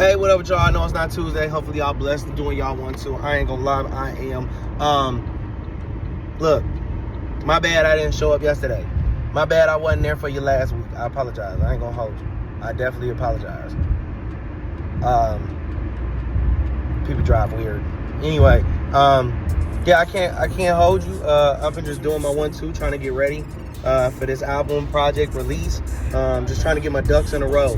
Hey, what up with y'all? I know it's not Tuesday. Hopefully y'all blessed and doing y'all one too. I ain't gonna lie, I am. Look, my bad I didn't show up yesterday. My bad I wasn't there for you last week. I apologize. I ain't gonna hold you. I definitely apologize. People drive weird. Anyway, yeah, I can't hold you. I've been just doing my 1-2, trying to get ready for this album project release. Just trying to get my ducks in a row.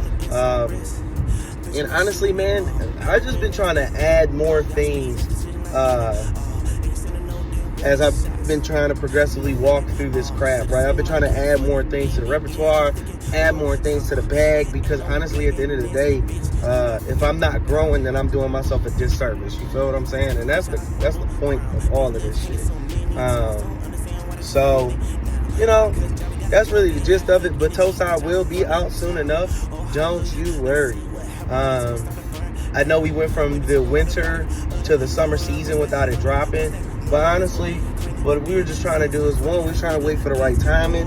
And honestly, man, I've just been trying to add more things as I've been trying to progressively walk through this craft, right? I've been trying to add more things to the repertoire, add more things to the bag, because honestly, at the end of the day, if I'm not growing, then I'm doing myself a disservice. You feel what I'm saying? And that's the point of all of this shit. So, you know, that's really the gist of it. But Tosai will be out soon enough. Don't you worry. I know we went from the winter to the summer season without it dropping, but honestly, what we were just trying to do is, one, we were trying to wait for the right timing.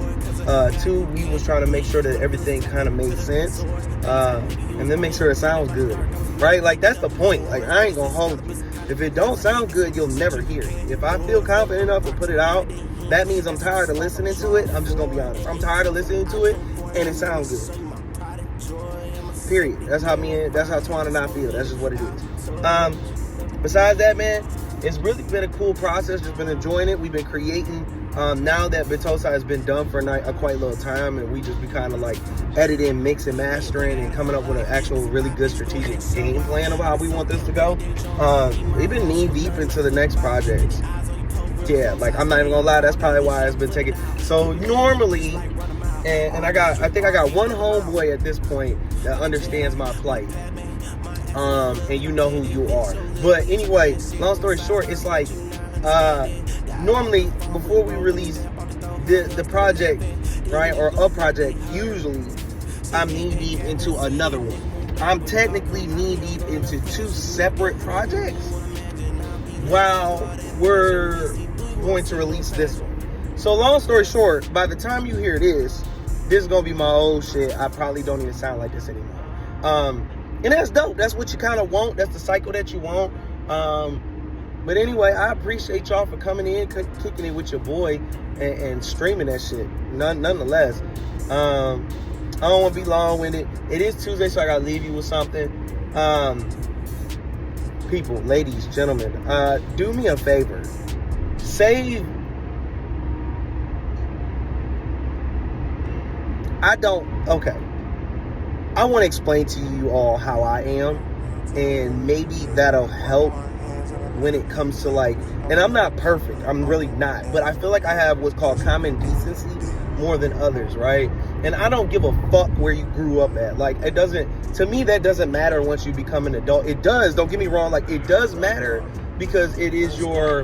Two, we was trying to make sure that everything kind of made sense, and then make sure it sounds good, right? Like, that's the point. Like, I ain't gonna hold you. If it don't sound good, you'll never hear it. If I feel confident enough to put it out, that means I'm tired of listening to it. I'm just gonna be honest. I'm tired of listening to it, and it sounds good. Period. That's how Twan and I feel. That's just what it is. Besides that, man, it's really been a cool process. Just been enjoying it. We've been creating. Now that Tosai has been done for a quite little time, and we just be kind of like editing, mixing, mastering, and coming up with an actual really good strategic game plan of how we want this to go. We've been knee deep into the next projects. Yeah, like, I'm not even gonna lie, that's probably why it's been taking. So normally, and I think I got one homeboy at this point that understands my plight. And you know who you are. But anyway, long story short, it's like, normally before we release the project, right, or a project, usually I'm knee deep into another one. I'm technically knee deep into two separate projects while we're going to release this one. So long story short, by the time you hear this is gonna be my old shit. I probably don't even sound like this anymore. And that's dope. That's what you kind of want. That's the cycle that you want. But anyway, I appreciate y'all for coming in, kicking it with your boy, and streaming that shit. Nonetheless, I don't want to be long-winded. It is Tuesday, so I gotta leave you with something. People, ladies, gentlemen, do me a favor. I want to explain to you all how I am, and maybe that'll help when it comes to, like, and I'm not perfect, I'm really not, but I feel like I have what's called common decency more than others, right? And I don't give a fuck where you grew up at. Like, to me, that doesn't matter once you become an adult. It does, don't get me wrong, like, it does matter because it is your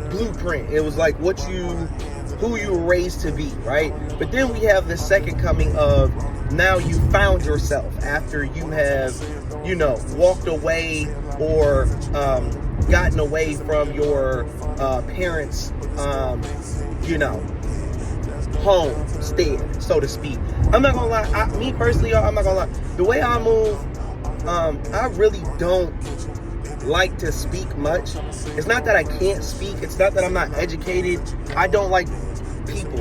blueprint. It was like who you were raised to be, right? But then we have the second coming of, now you found yourself after you have, walked away or gotten away from your parents, homestead, so to speak. I'm not gonna lie, me personally, I'm not gonna lie. The way I move, I really don't like to speak much. It's not that I can't speak. It's not that I'm not educated. I don't like people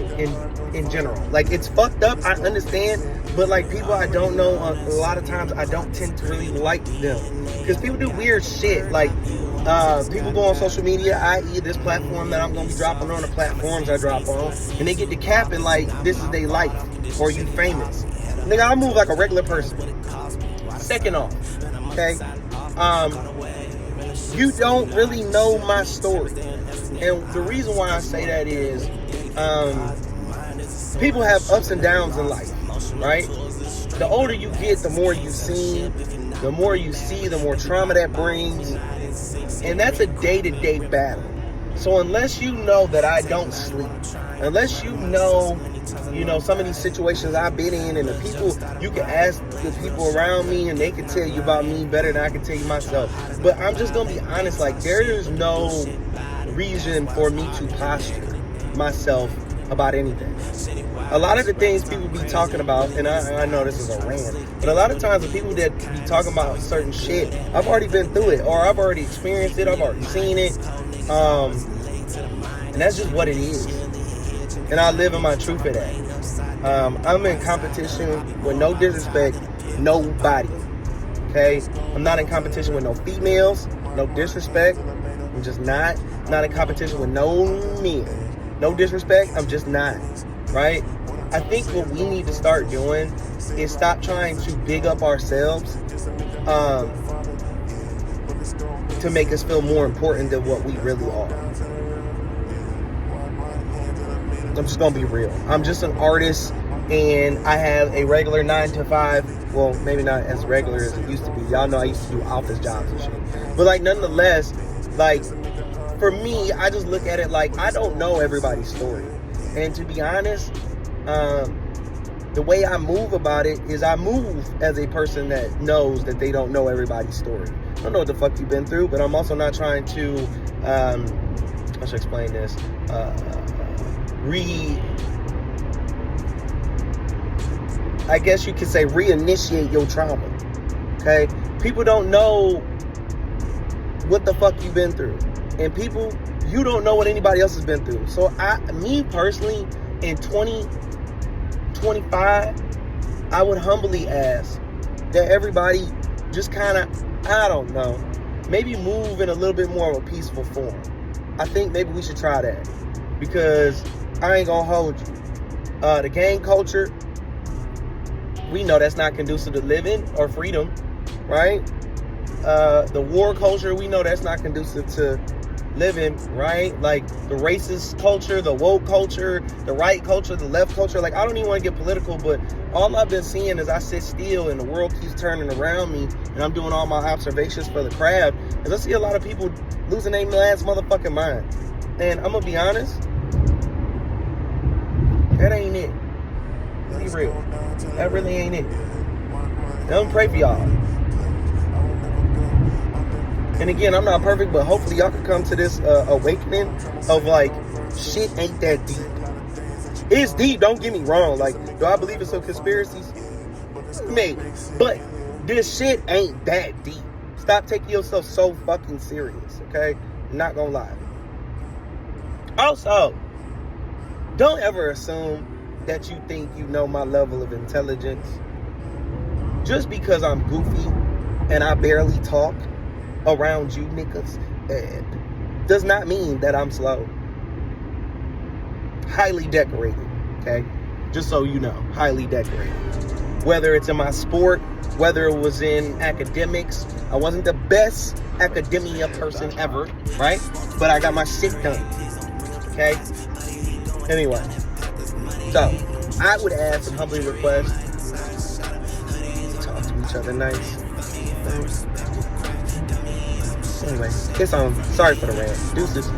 in general. Like, it's fucked up, I understand, but like, people I don't know, a lot of times I don't tend to really like them because people do weird shit. Like, people go on social media, i.e. this platform that I'm gonna be dropping on, the platforms I drop on, and they get to capping like this is their life or you famous. Nigga, I move like a regular person. Second off, okay, you don't really know my story. And the reason why I say that is, people have ups and downs in life, right? The older you get, the more you see, the more trauma that brings. And that's a day-to-day battle. So unless you know that I don't sleep, unless you know, some of these situations I've been in, and the people, you can ask the people around me and they can tell you about me better than I can tell you myself. But I'm just going to be honest, like, there is no reason for me to posture myself about anything. A lot of the things people be talking about, and I know this is a rant, but a lot of times the people that be talking about certain shit, I've already been through it, or I've already experienced it, I've already seen it, and that's just what it is. And I live in my truth of that. I'm in competition with, no disrespect, nobody. Okay? I'm not in competition with no females, no disrespect. I'm just not in competition with no men. No disrespect, I'm just not. Right? I think what we need to start doing is stop trying to big up ourselves to make us feel more important than what we really are. I'm just gonna be real. I'm just an artist, and I have a regular 9 to 5. Well, maybe not as regular as it used to be. Y'all know I used to do office jobs and shit. But like, nonetheless, like, for me, I just look at it like I don't know everybody's story. And to be honest, the way I move about it is I move as a person that knows that they don't know everybody's story. I don't know what the fuck you've been through, but I'm also not trying to, I should explain this, I guess you could say reinitiate your trauma. Okay? People don't know what the fuck you've been through. And people, you don't know what anybody else has been through. So me personally, in 2025, I would humbly ask that everybody just kind of, I don't know, maybe move in a little bit more of a peaceful form. I think maybe we should try that. Because I ain't gonna hold you. The gang culture, we know that's not conducive to living or freedom, right? The war culture, we know that's not conducive to living, right? Like the racist culture, the woke culture, the right culture, the left culture. Like, I don't even want to get political, but all I've been seeing as I sit still and the world keeps turning around me and I'm doing all my observations for the craft, is I see a lot of people losing their last motherfucking mind. And I'm gonna be honest, that ain't it. Be real. That really ain't it. And I'm gonna pray for y'all. And again, I'm not perfect, but hopefully y'all can come to this awakening of like, shit ain't that deep. It's deep, don't get me wrong. Like, do I believe in some conspiracies? Maybe. But this shit ain't that deep. Stop taking yourself so fucking serious, okay? I'm not gonna lie. Also, don't ever assume that you think you know my level of intelligence. Just because I'm goofy and I barely talk around you niggas does not mean that I'm slow. Highly decorated, okay? Just so you know, highly decorated. Whether it's in my sport, whether it was in academics, I wasn't the best academia person ever, right? But I got my shit done, okay? Anyway, so I would ask and humbly request to talk to each other nice. Anyway, kiss on. Sorry for the rant. Deuces.